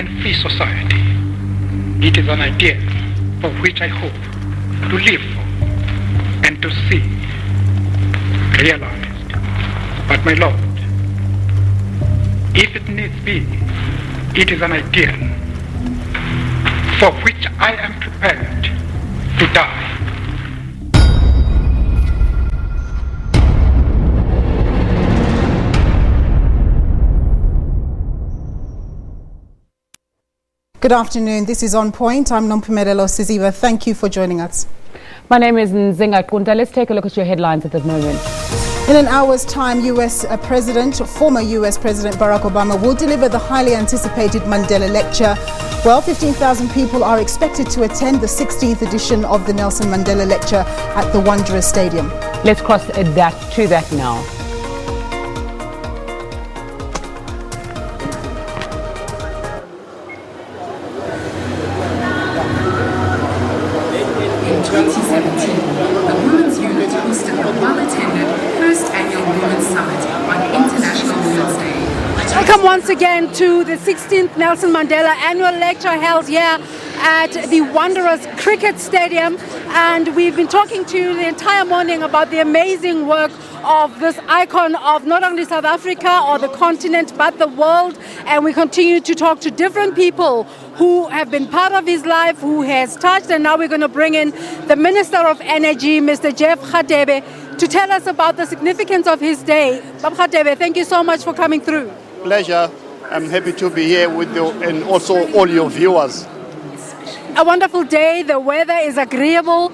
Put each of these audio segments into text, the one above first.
and free society. It is an ideal for which I hope to live for and to see realized. But my Lord, if it needs be, it is an ideal for which I am prepared to die. Good afternoon. This is On Point. I'm Nonpartisan. Thank you for joining us. My name is Nzinga Kunta. Let's take a look at your headlines at the moment. In an hour's time, former US President Barack Obama will deliver the highly anticipated Mandela Lecture. Well, 15,000 people are expected to attend the 16th edition of the Nelson Mandela Lecture at the Wanderers Stadium. Let's cross to that now. In 2017, the Women's Unit hosted a well-attended first annual Women's Summit on International Women's Day. Welcome once again to the 16th Nelson Mandela Annual Lecture held here at the Wanderers Cricket Stadium, and we've been talking to you the entire morning about the amazing work of this icon of not only South Africa or the continent but the world, and we continue to talk to different people who have been part of his life, who has touched, and now we're going to bring in the Minister of Energy, Mr. Jeff Radebe, to tell us about the significance of his day. Bab Radebe, thank you so much for coming through. Pleasure. I'm happy to be here with you and also all your viewers. A wonderful day, the weather is agreeable.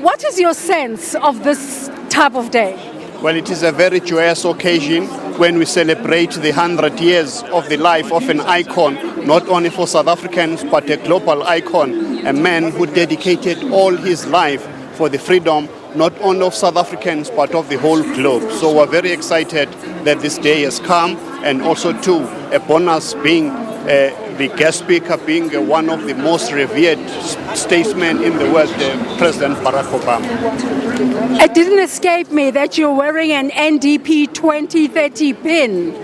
What is your sense of this type of day? Well, it is a very joyous occasion when we celebrate the 100 years of the life of an icon, not only for South Africans, but a global icon, a man who dedicated all his life for the freedom, not only of South Africans, but of the whole globe. So we're very excited that this day has come, and also too, a bonus being the guest speaker being one of the most revered statesmen in the world, President Barack Obama. It didn't escape me that you're wearing an NDP 2030 pin.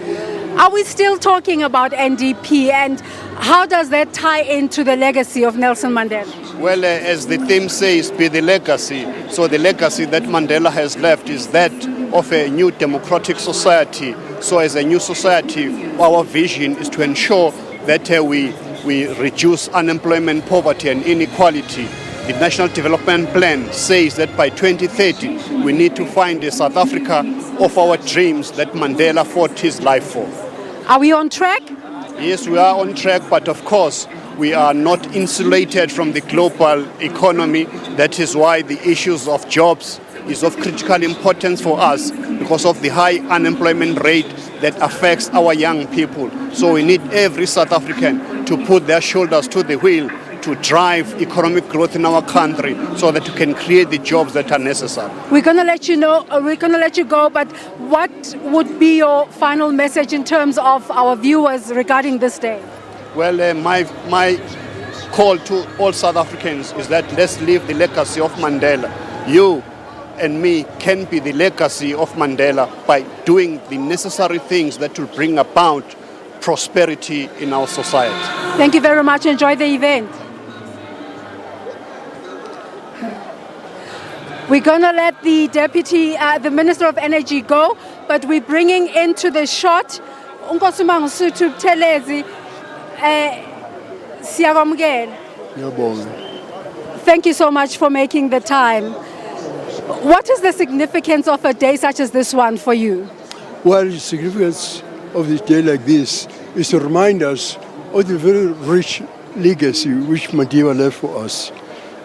Are we still talking about NDP, and how does that tie into the legacy of Nelson Mandela? Well, as the theme says, be the legacy. So the legacy that Mandela has left is that of a new democratic society. So as a new society, our vision is to ensure that we reduce unemployment, poverty and inequality. The National Development Plan says that by 2030, we need to find a South Africa of our dreams that Mandela fought his life for. Are we on track? Yes, we are on track, but of course, we are not insulated from the global economy. That is why the issues of jobs is of critical importance for us, because of the high unemployment rate that affects our young people. So we need every South African to put their shoulders to the wheel to drive economic growth in our country so that we can create the jobs that are necessary. We're going to let you go, but what would be your final message in terms of our viewers regarding this day? Well, my call to all South Africans is that let's leave the legacy of Mandela. You and me can be the legacy of Mandela by doing the necessary things that will bring about prosperity in our society. Thank you very much. Enjoy the event. We're going to let the the Minister of Energy go, but we're bringing into the shot Nkosumangsutu Telezi. Thank you so much for making the time. What is the significance of a day such as this one for you? Well, the significance of this day like this is to remind us of the very rich legacy which Mandela left for us.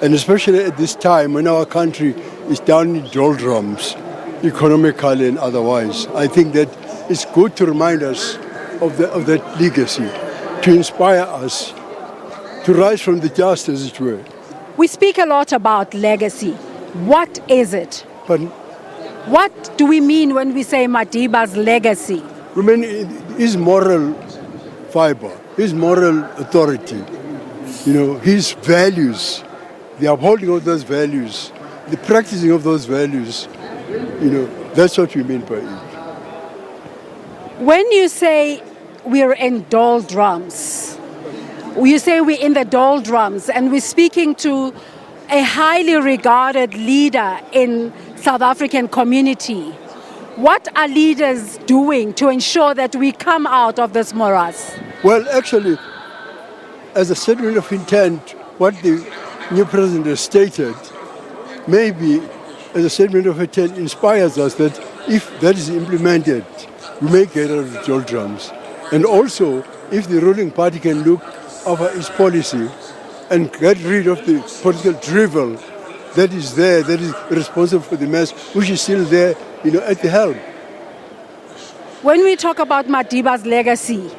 And especially at this time when our country is down in doldrums, economically and otherwise. I think that it's good to remind us of that legacy, to inspire us to rise from the dust, as it were. We speak a lot about legacy. What is it? But what do we mean when we say Madiba's legacy? I mean, his moral fiber, his moral authority, his values, the upholding of those values, the practicing of those values, that's what we mean by it. When you say we're in doldrums, You say we're in the doldrums, and we're speaking to a highly regarded leader in South African community. What are leaders doing to ensure that we come out of this morass? Well, actually, as a statement of intent, what the new president has stated, maybe as a statement of intent inspires us that if that is implemented, we may get out of the doldrums. And also, if the ruling party can look over its policy and get rid of the political drivel that is there, that is responsible for the mess, which is still there, at the helm. When we talk about Madiba's legacy,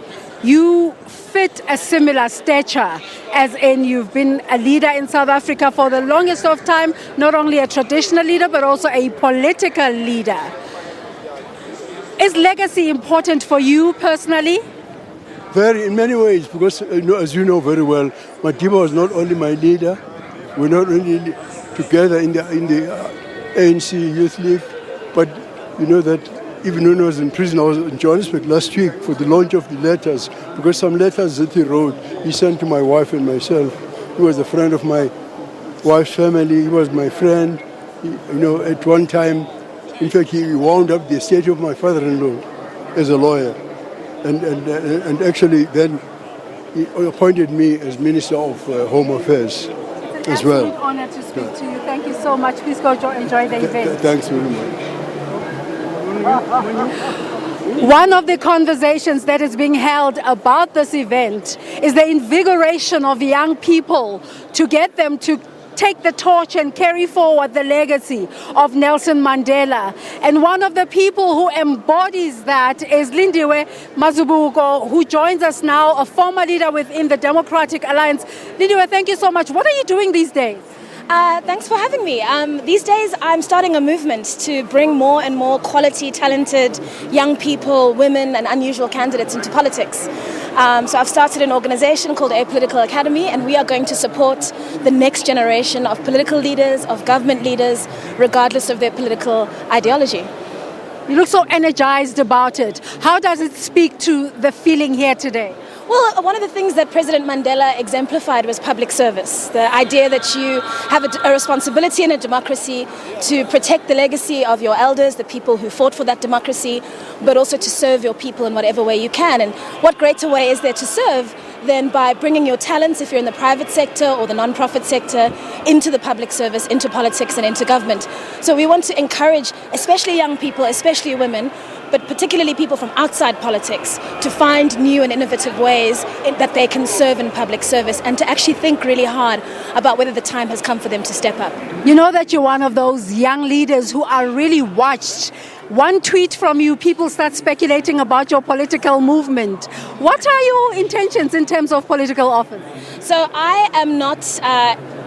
you fit a similar stature, as in you've been a leader in South Africa for the longest of time, not only a traditional leader, but also a political leader. Is legacy important for you personally? Very, in many ways, because as you know very well, Madiba was not only my leader, we're not only together in the ANC Youth League, but you know that even when I was in prison, I was in Johannesburg last week for the launch of the letters, because some letters that he wrote, he sent to my wife and myself. He was a friend of my wife's family, he was my friend. At one time, in fact, he wound up the estate of my father-in-law as a lawyer. And actually then he appointed me as Minister of Home Affairs as well. It's an absolute honor to speak to you. Thank you so much. Please go enjoy the event. Thanks very much. One of the conversations that is being held about this event is the invigoration of young people to get them to take the torch and carry forward the legacy of Nelson Mandela. And one of the people who embodies that is Lindiwe Mazibuko, who joins us now, a former leader within the Democratic Alliance. Lindiwe, thank you so much. What are you doing these days? Thanks for having me. These days I'm starting a movement to bring more and more quality, talented young people, women and unusual candidates into politics. So I've started an organization called A Political Academy, and we are going to support the next generation of political leaders, of government leaders, regardless of their political ideology. You look so energized about it. How does it speak to the feeling here today? Well, one of the things that President Mandela exemplified was public service. The idea that you have a responsibility in a democracy to protect the legacy of your elders, the people who fought for that democracy, but also to serve your people in whatever way you can. And what greater way is there to serve than by bringing your talents, if you're in the private sector or the non-profit sector, into the public service, into politics and into government. So we want to encourage, especially young people, especially women, but particularly people from outside politics, to find new and innovative ways that they can serve in public service and to actually think really hard about whether the time has come for them to step up. You know that you're one of those young leaders who are really watched. One tweet from you, people start speculating about your political movement. What are your intentions in terms of political office? So I am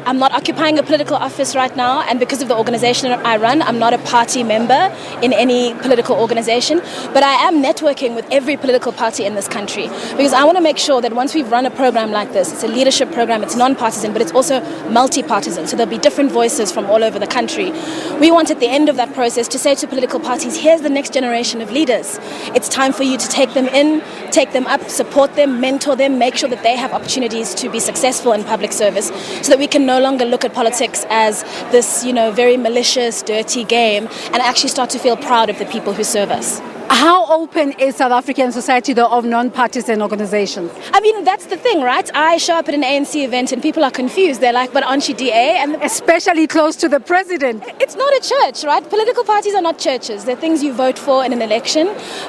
I'm not occupying a political office right now, and because of the organization I run, I'm not a party member in any political organization, but I am networking with every political party in this country, because I want to make sure that once we've run a program like this, it's a leadership program, it's non-partisan, but it's also multi-partisan, so there'll be different voices from all over the country. We want at the end of that process to say to political parties, here's the next generation of leaders. It's time for you to take them in, take them up, support them, mentor them, make sure that they have opportunities to be successful in public service, so that we can no longer look at politics as this, very malicious, dirty game, and actually start to feel proud of the people who serve us. How open is South African society, though, of non-partisan organizations? I mean, that's the thing, right? I show up at an ANC event and people are confused. They're like, but aren't you DA? And especially close to the president. It's not a church, right? Political parties are not churches. They're things you vote for in an election.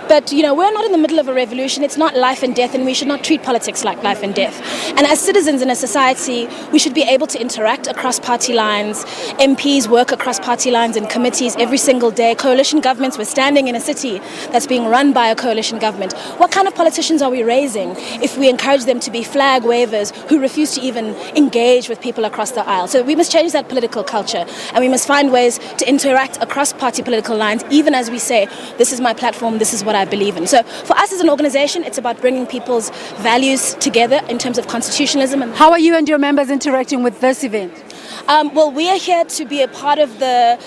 But, we're not in the middle of a revolution. It's not life and death, and we should not treat politics like life and death. And as citizens in a society, we should be able to interact across party lines. MPs work across party lines in committees every single day. Coalition governments, we're standing in a city that's being run by a coalition government. What kind of politicians are we raising if we encourage them to be flag wavers who refuse to even engage with people across the aisle? So we must change that political culture, and we must find ways to interact across party political lines, even as we say, this is my platform, this is what I believe in. So for us as an organization, it's about bringing people's values together in terms of constitutionalism. And how are you and your members interacting with this event? Well, we are here to be a part of the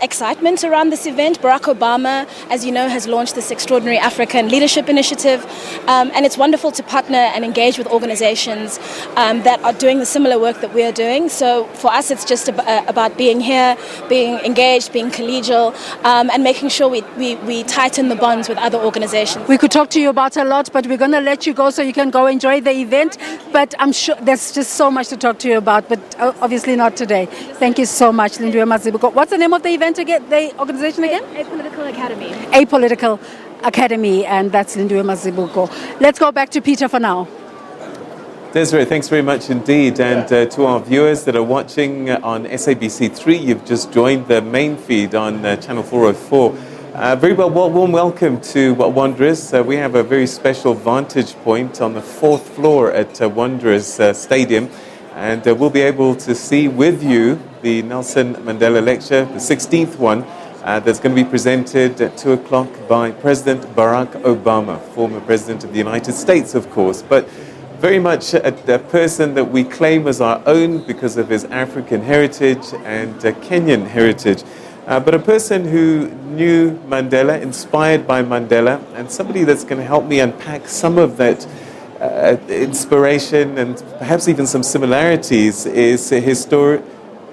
excitement around this event. Barack Obama, as you know, has launched launched this extraordinary African leadership initiative, and it's wonderful to partner and engage with organizations that are doing the similar work that we are doing. So for us, it's just about being here, being engaged, being collegial, and making sure we tighten the bonds with other organizations. We could talk to you about a lot, but we're going to let you go so you can go enjoy the event. But I'm sure there's just so much to talk to you about, but obviously not today. Thank you so much, Lindiwe Mazibuko. What's the name of the event again, the organization again? Apolitical Academy. Apolitical Academy, and that's Lindiwe Mazibuko. Let's go back to Peter for now. Desiree, thanks very much indeed. And to our viewers that are watching on SABC3, you've just joined the main feed on channel 404. Very warm welcome to Wanderers. We have a very special vantage point on the 4th floor at Wanderers Stadium. And we'll be able to see with you the Nelson Mandela Lecture, the 16th one, that's going to be presented at 2 o'clock by President Barack Obama, former President of the United States, of course, but very much a person that we claim as our own because of his African heritage and Kenyan heritage. But a person who knew Mandela, inspired by Mandela, and somebody that's going to help me unpack some of that inspiration and perhaps even some similarities is his story.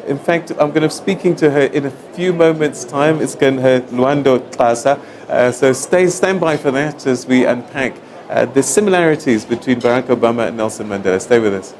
In fact, I'm going to be speaking to her in a few moments' time. It's going to Luando Tlasa. So stand by for that as we unpack the similarities between Barack Obama and Nelson Mandela. Stay with us.